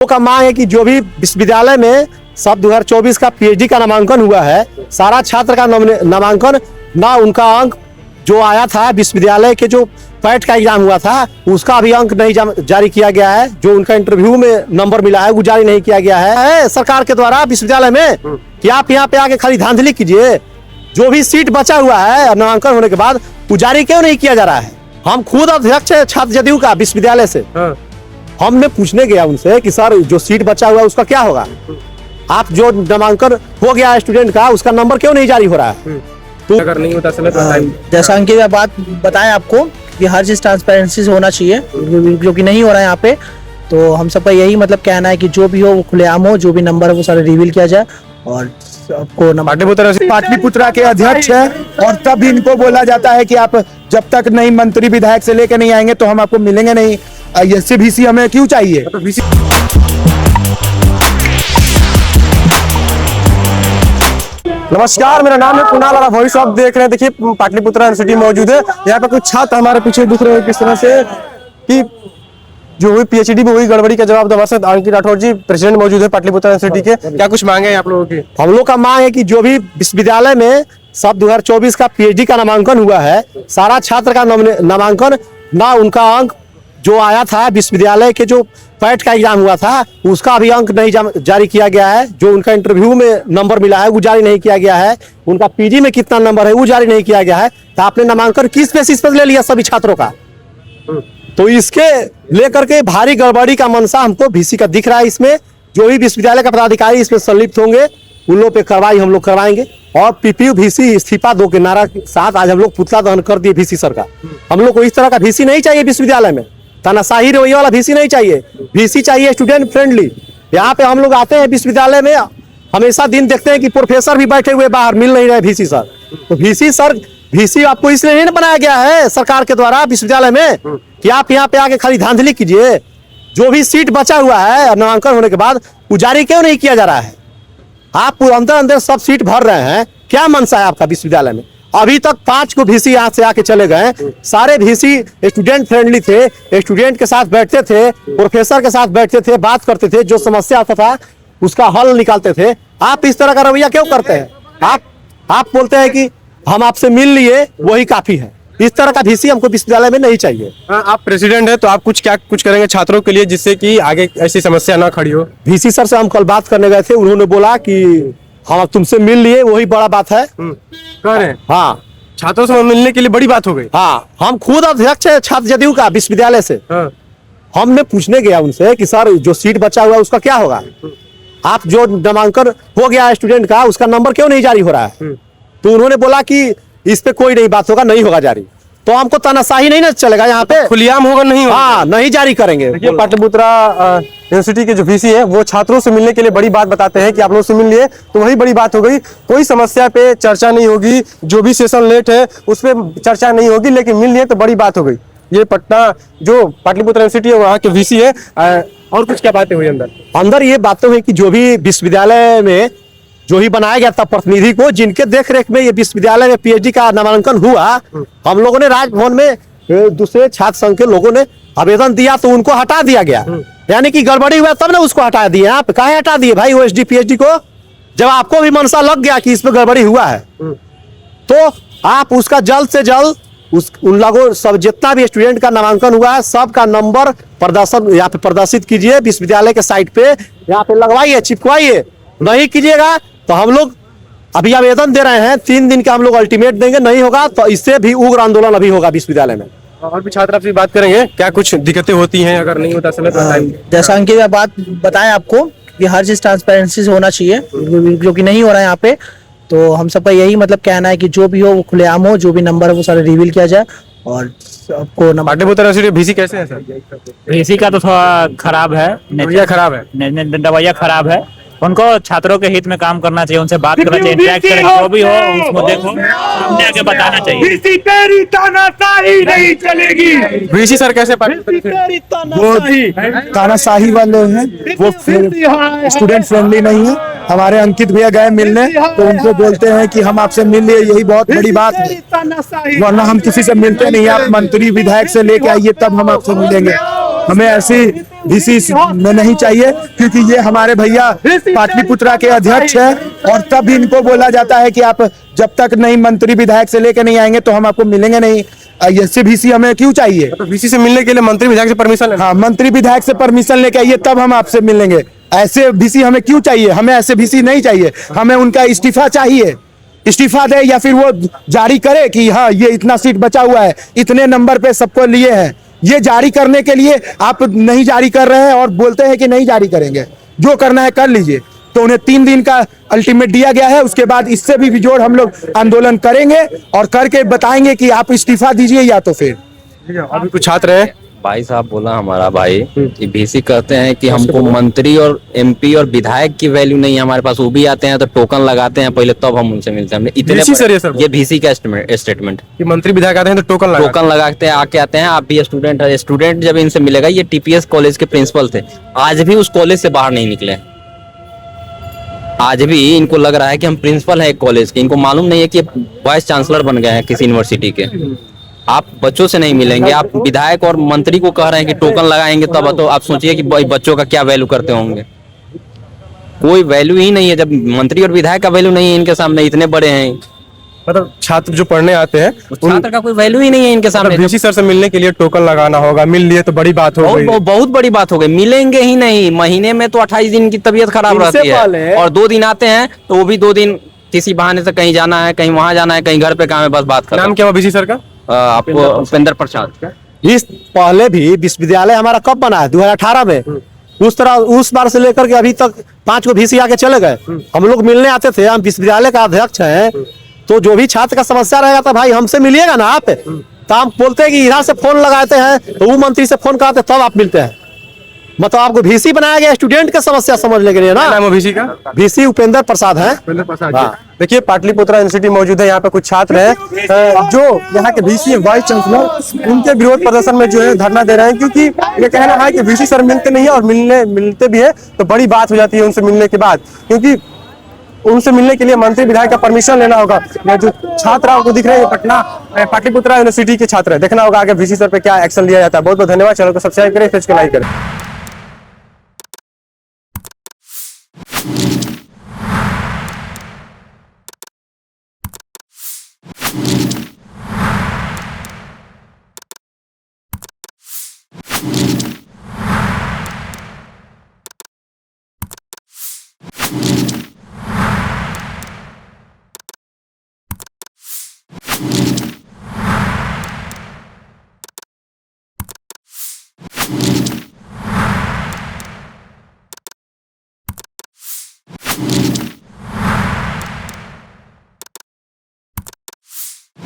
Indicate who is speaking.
Speaker 1: का मांग है कि जो भी विश्वविद्यालय में सब 2024 का पीएचडी का नामांकन हुआ है, सारा छात्र का नामांकन ना उनका अंक जो आया था विश्वविद्यालय के जो पैट का एग्जाम हुआ था उसका अभी अंक नहीं जारी किया गया है। जो उनका इंटरव्यू में नंबर मिला है वो जारी नहीं किया गया है सरकार के द्वारा विश्वविद्यालय में कि आप यहाँ पे आके खाली धांधली कीजिए। जो भी सीट बचा हुआ है नामांकन होने के बाद वो जारी क्यों नहीं किया जा रहा है। हम खुद अध्यक्ष है छात्र जदयू का विश्वविद्यालय से, हमने पूछने गया उनसे कि सर जो सीट बचा हुआ है उसका क्या होगा, आप जो नामांकन हो गया स्टूडेंट का उसका नंबर क्यों नहीं जारी हो रहा है।
Speaker 2: तो अगर नहीं होता
Speaker 3: जैसा अंकित बात बताएं आपको कि हर चीज ट्रांसपेरेंसी से होना चाहिए, जो कि नहीं हो रहा है यहाँ पे। तो हम सबका यही मतलब कहना है कि जो भी हो वो खुलेआम हो, जो भी नंबर है वो सारे रिवील किया जाए। और सबको
Speaker 4: पाटलिपुत्रा के अध्यक्ष है और तब इनको बोला जाता है कि आप जब तक नहीं मंत्री विधायक से लेकर नहीं आएंगे तो हम आपको मिलेंगे नहीं। इससे VC हमें क्यों चाहिए।
Speaker 2: नमस्कार, मेरा नाम है कुणाल और वॉइस आप देख रहे हैं। देखिए पाटलिपुत्रा यूनिवर्सिटी मौजूद है। यहाँ पे कुछ छात्र हमारे पीछे दिख रहे हैं किस तरह से कि जो हुई पीएचडी में हुई गड़बड़ी का जवाब हमारे साथ अंकित राठौर जी प्रेसिडेंट मौजूद है पाटलिपुत्रा यूनिवर्सिटी के। क्या कुछ मांगे हैं आप लोगों की।
Speaker 1: हम लोग का मांग है कि जो भी विश्वविद्यालय में सब 2024 का पीएचडी का नामांकन हुआ है, सारा छात्र का नामांकन ना उनका अंक जो आया था विश्वविद्यालय के जो पैट का एग्जाम हुआ था उसका अभी अंक नहीं जारी किया गया है। जो उनका इंटरव्यू में नंबर मिला है वो जारी नहीं किया गया है। उनका पीजी में कितना नंबर है वो जारी नहीं किया गया है। तो आपने नामांकन किस बेसिस पर ले लिया सभी छात्रों का। तो इसके लेकर के भारी गड़बड़ी का मंशा हमको VC का दिख रहा है। इसमें जो भी विश्वविद्यालय का पदाधिकारी इसमें संलिप्त होंगे उन लोगों पे कार्रवाई हम लोग करवाएंगे। और PPU VC इस्तीफा दो के नारा के साथ आज हम लोग पुतला दहन कर दिए VC सर का। हम लोग को इस तरह का VC नहीं चाहिए विश्वविद्यालय में, तानाशाही रवैया वाला VC नहीं चाहिए। VC चाहिए स्टूडेंट फ्रेंडली। यहाँ पे हम लोग आते हैं विश्वविद्यालय में, हमेशा दिन देखते हैं कि प्रोफेसर भी बैठे हुए बाहर मिल नहीं रहे VC सर। तो VC आपको इसलिए नहीं बनाया गया है सरकार के द्वारा विश्वविद्यालय में कि आप यहाँ पे आके खाली धांधली कीजिए। जो भी सीट बचा हुआ है नामांकन होने के बाद वो जारी क्यों नहीं किया जा रहा है। आप अंदर सब सीट भर रहे हैं, क्या मनसा है आपका विश्वविद्यालय में। अभी तक 5 को VC यहाँ से आके चले गए। सारे VC स्टूडेंट फ्रेंडली थे, स्टूडेंट के साथ बैठते थे, प्रोफेसर के साथ बैठते थे, बात करते थे, जो समस्या आता था उसका हल निकालते थे। आप इस तरह का रवैया क्यों करते हैं। आप बोलते हैं कि हम आपसे मिल लिए वही काफी है। इस तरह का VC हमको विश्वविद्यालय में नहीं चाहिए।
Speaker 2: आप प्रेसिडेंट है तो आप कुछ करेंगे छात्रों के लिए जिससे कि आगे ऐसी समस्या ना खड़ी हो।
Speaker 1: VC सर से हम कल बात करने गए थे, उन्होंने बोला कि हम तुमसे मिल लिए वही बड़ा बात है।
Speaker 2: कह रहे हैं
Speaker 1: हाँ,
Speaker 2: छात्रों से मिलने के लिए बड़ी बात हो गई।
Speaker 1: हाँ, हम खुद अध्यक्ष है छात्र जदयू का विश्वविद्यालय से। हमने पूछने गया उनसे कि सर जो सीट बचा हुआ है उसका क्या होगा, आप जो नामांकन हो गया स्टूडेंट का उसका नंबर क्यों नहीं जारी हो रहा है। तो उन्होंने बोला कि इस पे कोई नहीं बात होगा, नहीं होगा जारी। तो हमको तानाशाही नहीं ना चलेगा यहाँ पे,
Speaker 2: खुलेआम होगा नहीं होगा।
Speaker 1: हाँ, नहीं जारी करेंगे।
Speaker 2: पाटलिपुत्रा यूनिवर्सिटी के जो VC है वो छात्रों से मिलने के लिए बड़ी बात बताते हैं कि आप लोग से मिल लिए तो वही बड़ी बात हो गई। कोई समस्या पे चर्चा नहीं होगी, जो भी सेशन लेट है उस पर चर्चा नहीं होगी, लेकिन मिल लिए तो बड़ी बात हो गई। ये पटना जो पाटलिपुत्रा यूनिवर्सिटी है वहाँ के VC है। और कुछ क्या बातें हुई अंदर ये बातें हुई कि जो भी विश्वविद्यालय में जो ही बनाया गया था प्रतिनिधि को, जिनके देखरेख में ये विश्वविद्यालय में पीएचडी का नामांकन हुआ, हम लोगों ने राजभवन में दूसरे छात्र संघ के लोगों ने आवेदन दिया तो उनको हटा दिया गया। यानी कि गड़बड़ी हुआ तब ना उसको हटा दिए। आप काहे हटा दिए भाई OSD PhD को, जब आपको भी मनसा लग गया कि इसमें गड़बड़ी हुआ है तो आप उसका जल्द से जल्द उन लोगों सब जितना भी स्टूडेंट का नामांकन हुआ है सबका नंबर प्रदर्शन यहाँ पे प्रदर्शित कीजिए, विश्वविद्यालय के साइट पे यहाँ पे लगवाइए, चिपकवाइए। नहीं कीजिएगा तो हम लोग अभी आवेदन दे रहे हैं, 3 दिन का हम लोग अल्टीमेट देंगे। नहीं होगा तो इससे भी उग्र आंदोलन अभी होगा विश्वविद्यालय में। और भी छात्र आपसे बात करेंगे, क्या कुछ दिक्कतें होती हैं अगर नहीं होता समय तो।
Speaker 3: जैसा अंकित बात बताएं आपको कि हर चीज ट्रांसपेरेंसी से होना चाहिए, जो कि नहीं हो रहा है यहाँ पे। तो हम सबका यही मतलब कहना है कि जो भी हो वो खुलेआम हो, जो भी नंबर है वो सारे रिवील किया जाए। और सबको
Speaker 2: पाटलिपुत्रा यूनिवर्सिटी VC कैसे है सर।
Speaker 5: VC का तो थोड़ा खराब है,
Speaker 2: रवैया खराब है,
Speaker 5: रवैया खराब है। उनको छात्रों के हित में काम करना चाहिए, उनसे बात करना चाहिए, इंटरेक्ट करें, जो भी हो उस मुद्दे को सामने आके बताना चाहिए।
Speaker 4: तेरी तानाशाही नहीं चलेगी।
Speaker 2: VC सर कैसे
Speaker 4: वो तानाशाही वाले हैं, वो स्टूडेंट फ्रेंडली नहीं है। हमारे अंकित भैया गए मिलने तो उनको बोलते हैं कि हम आपसे मिल लिए, यही बहुत बड़ी बात है, वरना हम किसी से मिलते नहीं। आप मंत्री विधायक से लेके आइए तब हम आपसे मिलेंगे। हमें ऐसी वीसी में नहीं चाहिए, क्योंकि ये हमारे भैया पाटलिपुत्रा के अध्यक्ष है, और तब भी इनको बोला जाता है कि आप जब तक नहीं मंत्री विधायक से लेके नहीं आएंगे तो हम आपको मिलेंगे नहीं। ऐसे वीसी हमें क्यों चाहिए?
Speaker 2: तो वीसी से मिलने के लिए मंत्री विधायक से परमिशन लेना।
Speaker 4: हाँ, मंत्री विधायक से परमिशन लेके आइए, तब हम आपसे मिलेंगे। ऐसे वीसी हमें क्यों चाहिए? हमें ऐसे वीसी नहीं चाहिए, हमें उनका इस्तीफा चाहिए। इस्तीफा दे या फिर वो जारी करे कि हाँ ये इतना सीट बचा हुआ है, इतने नंबर पे सबको लिए हैं। ये जारी करने के लिए आप नहीं जारी कर रहे हैं और बोलते हैं कि नहीं जारी करेंगे। जो करना है कर लीजिए। तो उन्हें 3 दिन का अल्टीमेट दिया गया है, उसके बाद इससे भी जोड़ हम लोग आंदोलन करेंगे और करके बताएंगे कि आप इस्तीफा दीजिए या तो फिर।
Speaker 2: अभी कुछ छात्र हैं।
Speaker 6: भाई साहब बोला हमारा भाई कि बीसी कहते हैं कि हमको मंत्री और एमपी और विधायक की वैल्यू नहीं है हमारे पास। वो भी आते हैं तो टोकन लगाते हैं पहले, तब हम उनसे मिलते हैं। इतने
Speaker 2: VC सर, ये सर?
Speaker 6: ये बीसी का स्टेटमेंट।
Speaker 2: कि मंत्री विधायक आते हैं तो टोकन
Speaker 6: लगाते हैं, आके आते हैं। आप भी स्टूडेंट है, स्टूडेंट जब इनसे मिलेगा, ये टीपीएस कॉलेज के प्रिंसिपल थे, आज भी उस कॉलेज से बाहर नहीं निकले। आज भी इनको लग रहा है कि हम प्रिंसिपल है एक कॉलेज के, इनको मालूम नहीं है कि वाइस चांसलर बन गए हैं किसी यूनिवर्सिटी के। आप बच्चों से नहीं मिलेंगे, आप विधायक और मंत्री को कह रहे हैं कि टोकन लगाएंगे, तब तो आप सोचिए कि बच्चों का क्या वैल्यू करते होंगे। कोई वैल्यू ही नहीं है जब मंत्री और विधायक का वैल्यू नहीं है इनके सामने, इतने बड़े हैं।
Speaker 2: मतलब छात्र जो पढ़ने आते हैं
Speaker 6: छात्र का कोई वैल्यू ही नहीं है इनके सामने।
Speaker 2: वीसी सर से मिलने के लिए टोकन लगाना होगा, मिल लिए तो बड़ी बात हो गई।
Speaker 6: बहुत बड़ी बात हो गई। मिलेंगे ही नहीं, महीने में तो 28 दिन की तबीयत खराब रहती है, और 2 दिन आते हैं तो वो भी 2 दिन किसी बहाने से कहीं जाना है, कहीं वहां जाना है, कहीं घर पे काम है, बस बात कर।
Speaker 2: नाम क्या हुआ वीसी सर का?
Speaker 6: आपको उपेंद्र प्रसाद।
Speaker 1: इस पहले भी विश्वविद्यालय हमारा कब बना है? 2018 में। उस बार से लेकर के अभी तक 5 को वीसी आके चले गए। हम लोग मिलने आते थे, हम विश्वविद्यालय का अध्यक्ष हैं, तो जो भी छात्र का समस्या रहेगा तो भाई हमसे मिलिएगा ना आप। तो हम बोलते हैं कि इधर से फोन लगाते हैं तो वो मंत्री से फोन कराते तब आप मिलते हैं। मतलब आपको वीसी बनाया गया स्टूडेंट का समस्या समझने के लिए ना।
Speaker 2: नाम है वीसी का?
Speaker 1: वीसी उपेंद्र प्रसाद है।
Speaker 2: देखिए पाटलिपुत्रा यूनिवर्सिटी मौजूद है, यहाँ पे कुछ छात्र हैं जो यहाँ के वीसी वाइस चांसलर, उनके विरोध प्रदर्शन में जो है धरना दे रहे हैं, क्योंकि ये कहना है कि वीसी सर मिलते नहीं है, और मिलते भी है तो बड़ी बात हो जाती है उनसे मिलने के बाद, क्योंकि उनसे मिलने के लिए मंत्री विधायक का परमिशन लेना होगा। ये जो छात्र आपको दिख रहे हैं पटना पाटलिपुत्रा यूनिवर्सिटी के छात्र है, देखना होगा आगे वीसी सर पे क्या एक्शन लिया जाता है। बहुत बहुत धन्यवाद। चैनल को सब्सक्राइब करें, लाइक करें।